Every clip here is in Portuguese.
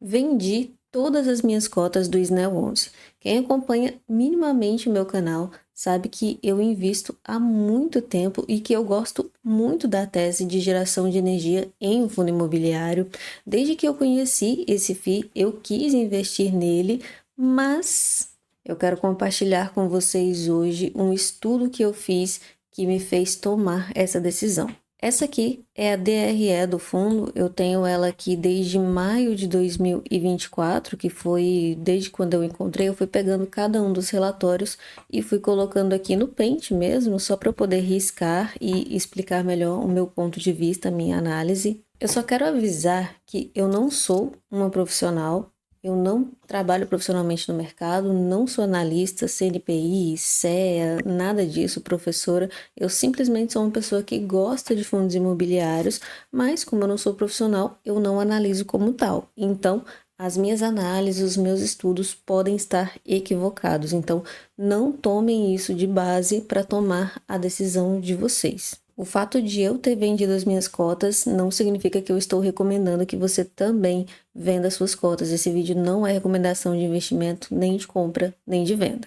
Vendi todas as minhas cotas do Snell 11. Quem acompanha minimamente o meu canal sabe que eu invisto há muito tempo e que eu gosto muito da tese de geração de energia em um fundo imobiliário. Desde que eu conheci esse FII, eu quis investir nele, mas eu quero compartilhar com vocês hoje um estudo que eu fiz que me fez tomar essa decisão. Essa aqui é a DRE do fundo, eu tenho ela aqui desde maio de 2024, que foi desde quando eu encontrei, eu fui pegando cada um dos relatórios e fui colocando aqui no Paint mesmo, só para eu poder riscar e explicar melhor o meu ponto de vista, a minha análise. Eu só quero avisar que eu não sou uma profissional, eu não trabalho profissionalmente no mercado, não sou analista, CNPI, CEA, nada disso, professora. Eu simplesmente sou uma pessoa que gosta de fundos imobiliários, mas como eu não sou profissional, eu não analiso como tal. Então, as minhas análises, os meus estudos podem estar equivocados. Então, não tomem isso de base para tomar a decisão de vocês. O fato de eu ter vendido as minhas cotas não significa que eu estou recomendando que você também venda suas cotas. Esse vídeo não é recomendação de investimento, nem de compra, nem de venda.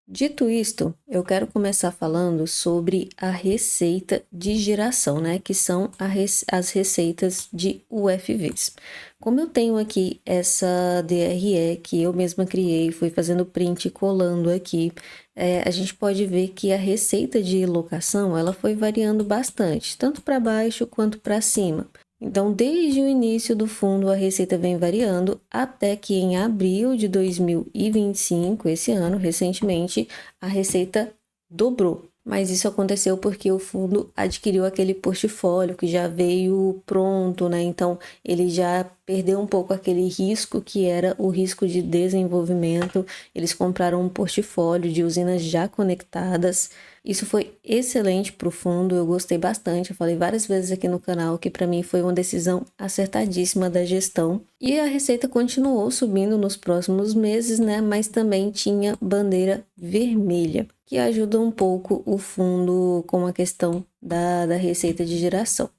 Dito isto, eu quero começar falando sobre a receita de geração, né? Que são as receitas de UFVs. Como eu tenho aqui essa DRE que eu mesma criei, fui fazendo print e colando aqui, a gente pode ver que a receita de locação ela foi variando bastante, tanto para baixo quanto para cima. Então, desde o início do fundo, a receita vem variando até que em abril de 2025, esse ano, recentemente, a receita dobrou. Mas isso aconteceu porque o fundo adquiriu aquele portfólio que já veio pronto, né? Então, ele já perdeu um pouco aquele risco que era o risco de desenvolvimento. Eles compraram um portfólio de usinas já conectadas. Isso foi excelente para o fundo, eu gostei bastante. Eu falei várias vezes aqui no canal que para mim foi uma decisão acertadíssima da gestão. E a receita continuou subindo nos próximos meses, né? Mas também tinha bandeira vermelha, que ajuda um pouco o fundo com a questão da receita de geração.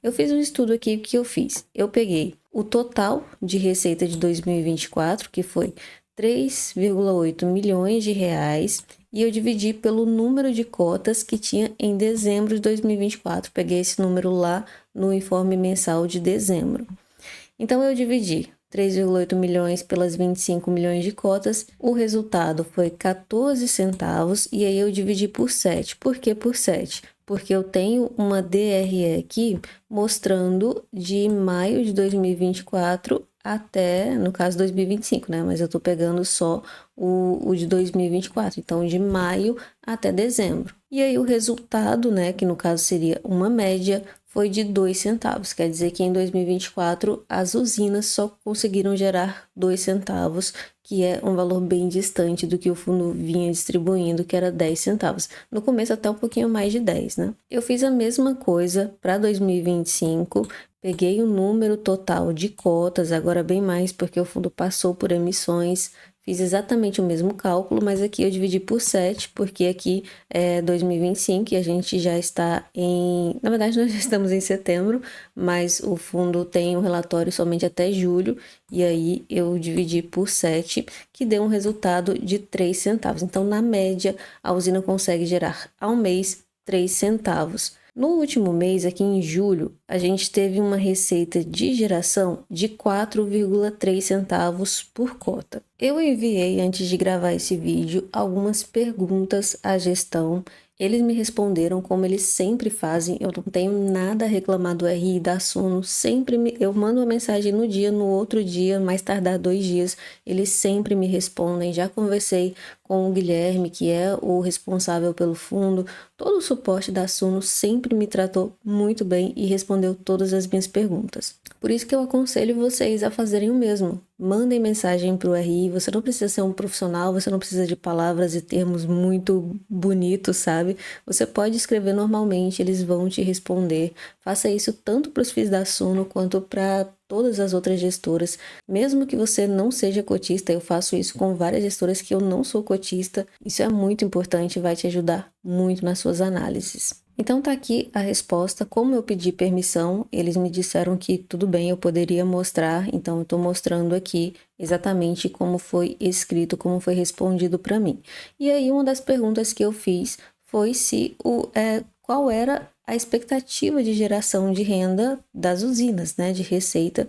Eu fiz um estudo aqui que eu fiz. Eu peguei o total de receita de 2024, que foi 3,8 milhões de reais, e eu dividi pelo número de cotas que tinha em dezembro de 2024. Peguei esse número lá no informe mensal de dezembro. Então, eu dividi 3,8 milhões pelas 25 milhões de cotas, o resultado foi 14 centavos, e aí eu dividi por 7. Por que por 7? Porque eu tenho uma DRE aqui mostrando de maio de 2024 até, no caso, 2025, né? Mas eu tô pegando só o de 2024, então de maio até dezembro. E aí o resultado, né, que no caso seria uma média, foi de 2 centavos. Quer dizer que em 2024 as usinas só conseguiram gerar 2 centavos, que é um valor bem distante do que o fundo vinha distribuindo, que era 10 centavos. No começo até um pouquinho mais de 10, né? Eu fiz a mesma coisa para 2025, peguei o número total de cotas, agora bem mais porque o fundo passou por emissões. Fiz exatamente o mesmo cálculo, mas aqui eu dividi por 7, porque aqui é 2025 e a gente já está em... Na verdade, nós já estamos em setembro, mas o fundo tem um relatório somente até julho, e aí eu dividi por 7, que deu um resultado de 3 centavos. Então, na média, a usina consegue gerar ao mês 3 centavos. No último mês, aqui em julho, a gente teve uma receita de geração de 4,3 centavos por cota. Eu enviei, antes de gravar esse vídeo, algumas perguntas à gestão. Eles me responderam como eles sempre fazem. Eu não tenho nada a reclamar do RI da Suno. Eu mando uma mensagem no dia, no outro dia, mais tardar 2 dias, eles sempre me respondem. Já conversei com o Guilherme, que é o responsável pelo fundo. Todo o suporte da Suno sempre me tratou muito bem e respondeu todas as minhas perguntas. Por isso que eu aconselho vocês a fazerem o mesmo. Mandem mensagem para o RI, você não precisa ser um profissional, você não precisa de palavras e termos muito bonitos, sabe? Você pode escrever normalmente, eles vão te responder. Faça isso tanto para os FIIs da Suno quanto para todas as outras gestoras. Mesmo que você não seja cotista, eu faço isso com várias gestoras que eu não sou cotista. Isso é muito importante e vai te ajudar muito nas suas análises. Então tá aqui a resposta. Como eu pedi permissão, eles me disseram que tudo bem, eu poderia mostrar, então eu estou mostrando aqui exatamente como foi escrito, como foi respondido para mim. E aí uma das perguntas que eu fiz foi se qual era a expectativa de geração de renda das usinas, né, de receita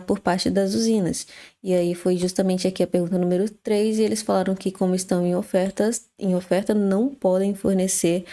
por parte das usinas. E aí foi justamente aqui a pergunta número 3, e eles falaram que como estão em oferta não podem fornecer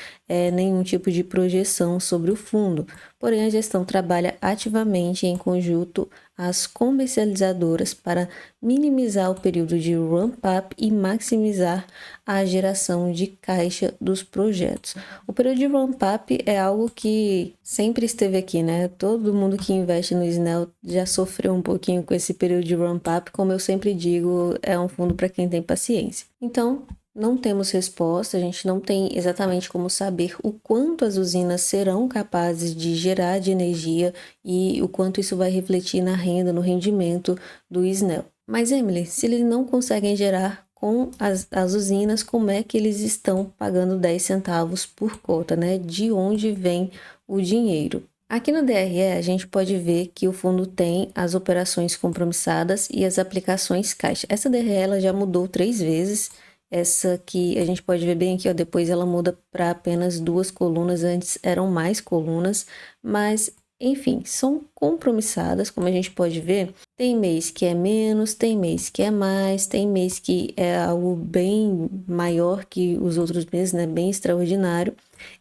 nenhum tipo de projeção sobre o fundo. Porém, a gestão trabalha ativamente em conjunto às comercializadoras para minimizar o período de ramp-up e maximizar a geração de caixa dos projetos. O período de ramp-up é algo que sempre esteve aqui, né? Todo mundo que investe no SNEL já sofreu um pouquinho com esse período de ramp-up. Como eu sempre digo, é um fundo para quem tem paciência. Então, não temos resposta, a gente não tem exatamente como saber o quanto as usinas serão capazes de gerar de energia e o quanto isso vai refletir na renda, no rendimento do SNEL. Mas, Emily, se eles não conseguem gerar com as usinas, como é que eles estão pagando 10 centavos por cota, né? De onde vem o dinheiro? Aqui no DRE, a gente pode ver que o fundo tem as operações compromissadas e as aplicações caixa. Essa DRE ela já mudou 3 vezes. Essa que a gente pode ver bem aqui, ó, depois ela muda para apenas 2 colunas, antes eram mais colunas, mas enfim, são compromissadas, como a gente pode ver. Tem mês que é menos, tem mês que é mais, tem mês que é algo bem maior que os outros meses, né? Bem extraordinário.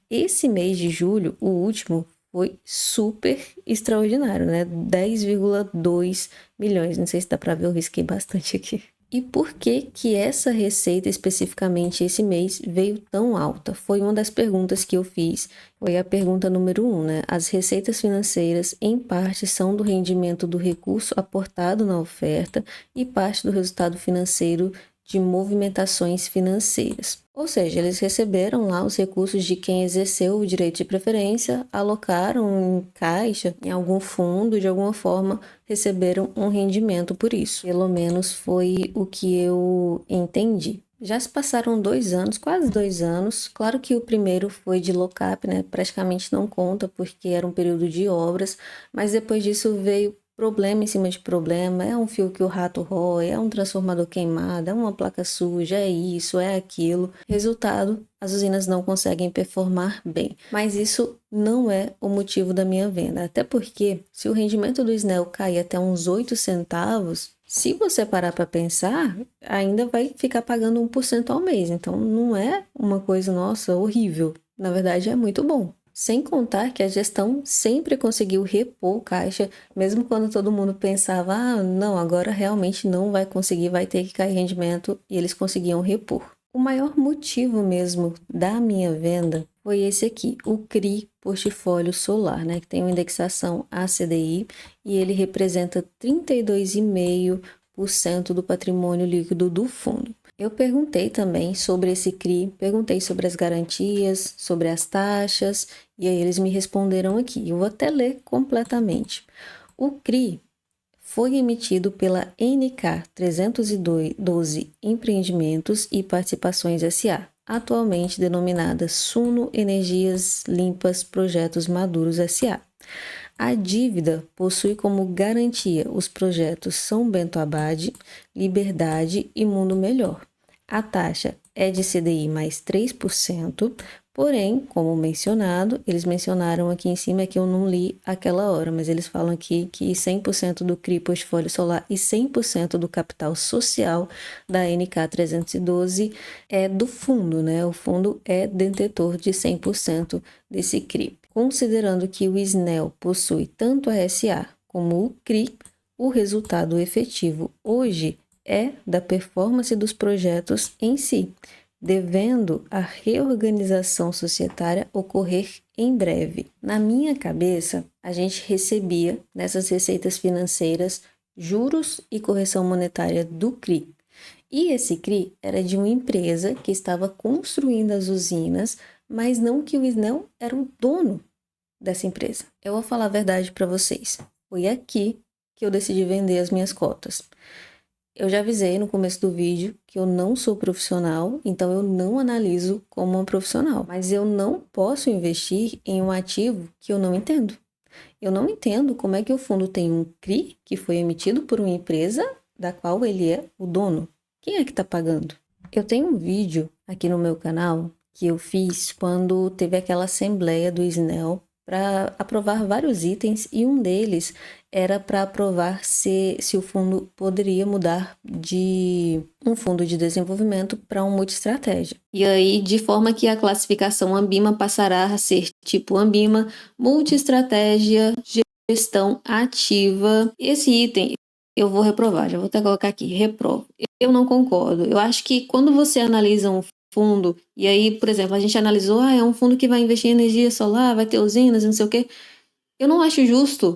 Esse mês de julho, o último, foi super extraordinário, né? 10,2 milhões. Não sei se dá para ver, eu risquei bastante aqui. E por que que essa receita, especificamente esse mês, veio tão alta? Foi uma das perguntas que eu fiz. Foi a pergunta número 1, né? As receitas financeiras, em parte, são do rendimento do recurso aportado na oferta e parte do resultado financeiro de movimentações financeiras. Ou seja, eles receberam lá os recursos de quem exerceu o direito de preferência, alocaram em caixa, em algum fundo, de alguma forma receberam um rendimento por isso. Pelo menos foi o que eu entendi. Já se passaram 2 anos, quase 2 anos. Claro que o primeiro foi de lock-up, né? Praticamente não conta porque era um período de obras, mas depois disso veio problema em cima de problema, é um fio que o rato rói, é um transformador queimado, é uma placa suja, é isso, é aquilo. Resultado, as usinas não conseguem performar bem. Mas isso não é o motivo da minha venda, até porque se o rendimento do SNEL cair até uns 8 centavos, se você parar para pensar, ainda vai ficar pagando 1% ao mês. Então não é uma coisa, nossa, horrível. Na verdade é muito bom. Sem contar que a gestão sempre conseguiu repor o caixa, mesmo quando todo mundo pensava, não, agora realmente não vai conseguir, vai ter que cair rendimento, e eles conseguiam repor. O maior motivo mesmo da minha venda foi esse aqui, o CRI Portfólio Solar, né, que tem uma indexação a CDI e ele representa 32,5% do patrimônio líquido do fundo. Eu perguntei também sobre esse CRI, perguntei sobre as garantias, sobre as taxas, e aí eles me responderam aqui. Eu vou até ler completamente. O CRI foi emitido pela NK 312 Empreendimentos e Participações SA, atualmente denominada Suno Energias Limpas Projetos Maduros SA. A dívida possui como garantia os projetos São Bento Abade, Liberdade e Mundo Melhor. A taxa é de CDI mais 3%, porém, como mencionado, eles mencionaram aqui em cima que eu não li aquela hora, mas eles falam aqui que 100% do CRI Portfólio Solar e 100% do capital social da NK 312 é do fundo, né? O fundo é detentor de 100% desse CRI. Considerando que o SNEL possui tanto a SA como o CRI, o resultado efetivo hoje é da performance dos projetos em si, devendo a reorganização societária ocorrer em breve. Na minha cabeça, a gente recebia nessas receitas financeiras juros e correção monetária do CRI. E esse CRI era de uma empresa que estava construindo as usinas, mas não que o SNEL era o dono dessa empresa. Eu vou falar a verdade para vocês. Foi aqui que eu decidi vender as minhas cotas. Eu já avisei no começo do vídeo que eu não sou profissional, então eu não analiso como uma profissional. Mas eu não posso investir em um ativo que eu não entendo. Eu não entendo como é que o fundo tem um CRI que foi emitido por uma empresa da qual ele é o dono. Quem é que está pagando? Eu tenho um vídeo aqui no meu canal que eu fiz quando teve aquela assembleia do SNEL para aprovar vários itens e um deles era para aprovar se o fundo poderia mudar de um fundo de desenvolvimento para um multiestratégia. E aí, de forma que a classificação Ambima passará a ser tipo Ambima, multiestratégia, gestão ativa. Esse item eu vou reprovar, já vou até colocar aqui, reprovo. Eu não concordo. Eu acho que quando você analisa um fundo, e aí, por exemplo, a gente analisou, é um fundo que vai investir em energia solar, vai ter usinas, não sei o quê. Eu não acho justo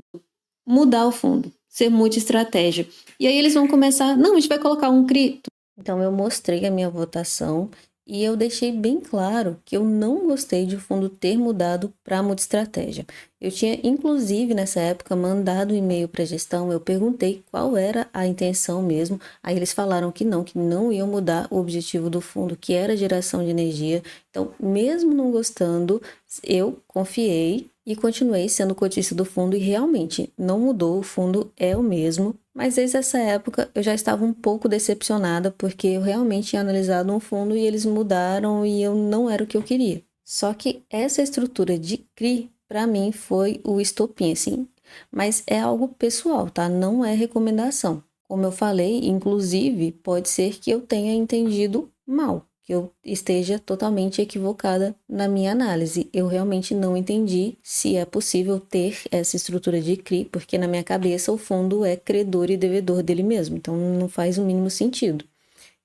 mudar o fundo, ser multi-estratégia. E aí eles vão começar, não, a gente vai colocar um CRI. Então eu mostrei a minha votação e eu deixei bem claro que eu não gostei de o fundo ter mudado para multi-estratégia. Eu tinha, inclusive, nessa época, mandado um e-mail para a gestão, eu perguntei qual era a intenção mesmo, aí eles falaram que não iam mudar o objetivo do fundo, que era geração de energia. Então, mesmo não gostando, eu confiei e continuei sendo cotista do fundo e realmente não mudou, o fundo é o mesmo. Mas desde essa época eu já estava um pouco decepcionada porque eu realmente tinha analisado um fundo e eles mudaram e eu não era o que eu queria. Só que essa estrutura de CRI, para mim, foi o estopim, assim. Mas é algo pessoal, tá? Não é recomendação. Como eu falei, inclusive, pode ser que eu tenha entendido mal, que eu esteja totalmente equivocada na minha análise. Eu realmente não entendi se é possível ter essa estrutura de CRI, porque na minha cabeça o fundo é credor e devedor dele mesmo, então não faz o mínimo sentido.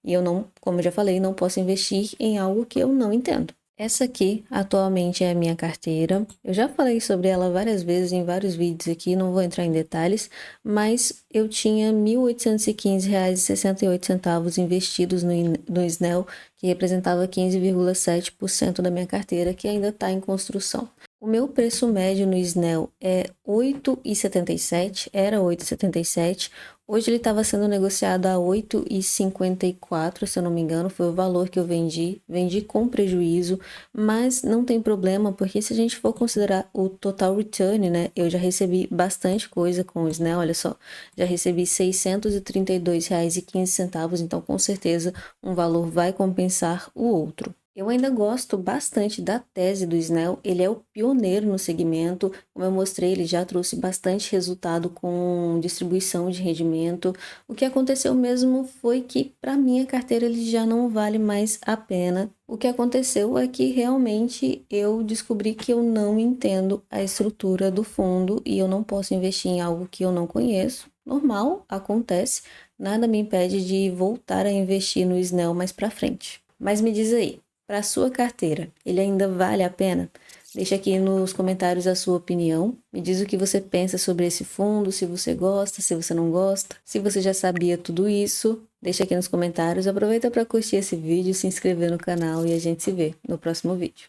E eu não, como eu já falei, não posso investir em algo que eu não entendo. Essa aqui, atualmente, é a minha carteira. Eu já falei sobre ela várias vezes em vários vídeos aqui, não vou entrar em detalhes, mas eu tinha R$ 1.815,68 investidos no SNEL, que representava 15,7% da minha carteira, que ainda está em construção. O meu preço médio no SNEL é R$ 8,77, era R$ 8,77. Hoje ele estava sendo negociado a R$ 8,54, se eu não me engano, foi o valor que eu vendi com prejuízo, mas não tem problema, porque se a gente for considerar o total return, né, eu já recebi bastante coisa com o SNEL, olha só, já recebi R$ 632,15, então com certeza um valor vai compensar o outro. Eu ainda gosto bastante da tese do SNEL, ele é o pioneiro no segmento, como eu mostrei, ele já trouxe bastante resultado com distribuição de rendimento. O que aconteceu mesmo foi que para minha carteira ele já não vale mais a pena. O que aconteceu é que realmente eu descobri que eu não entendo a estrutura do fundo e eu não posso investir em algo que eu não conheço. Normal, acontece, nada me impede de voltar a investir no SNEL mais para frente. Mas me diz aí, para a sua carteira, ele ainda vale a pena? Deixa aqui nos comentários a sua opinião. Me diz o que você pensa sobre esse fundo, se você gosta, se você não gosta. Se você já sabia tudo isso, deixa aqui nos comentários. Aproveita para curtir esse vídeo, se inscrever no canal e a gente se vê no próximo vídeo.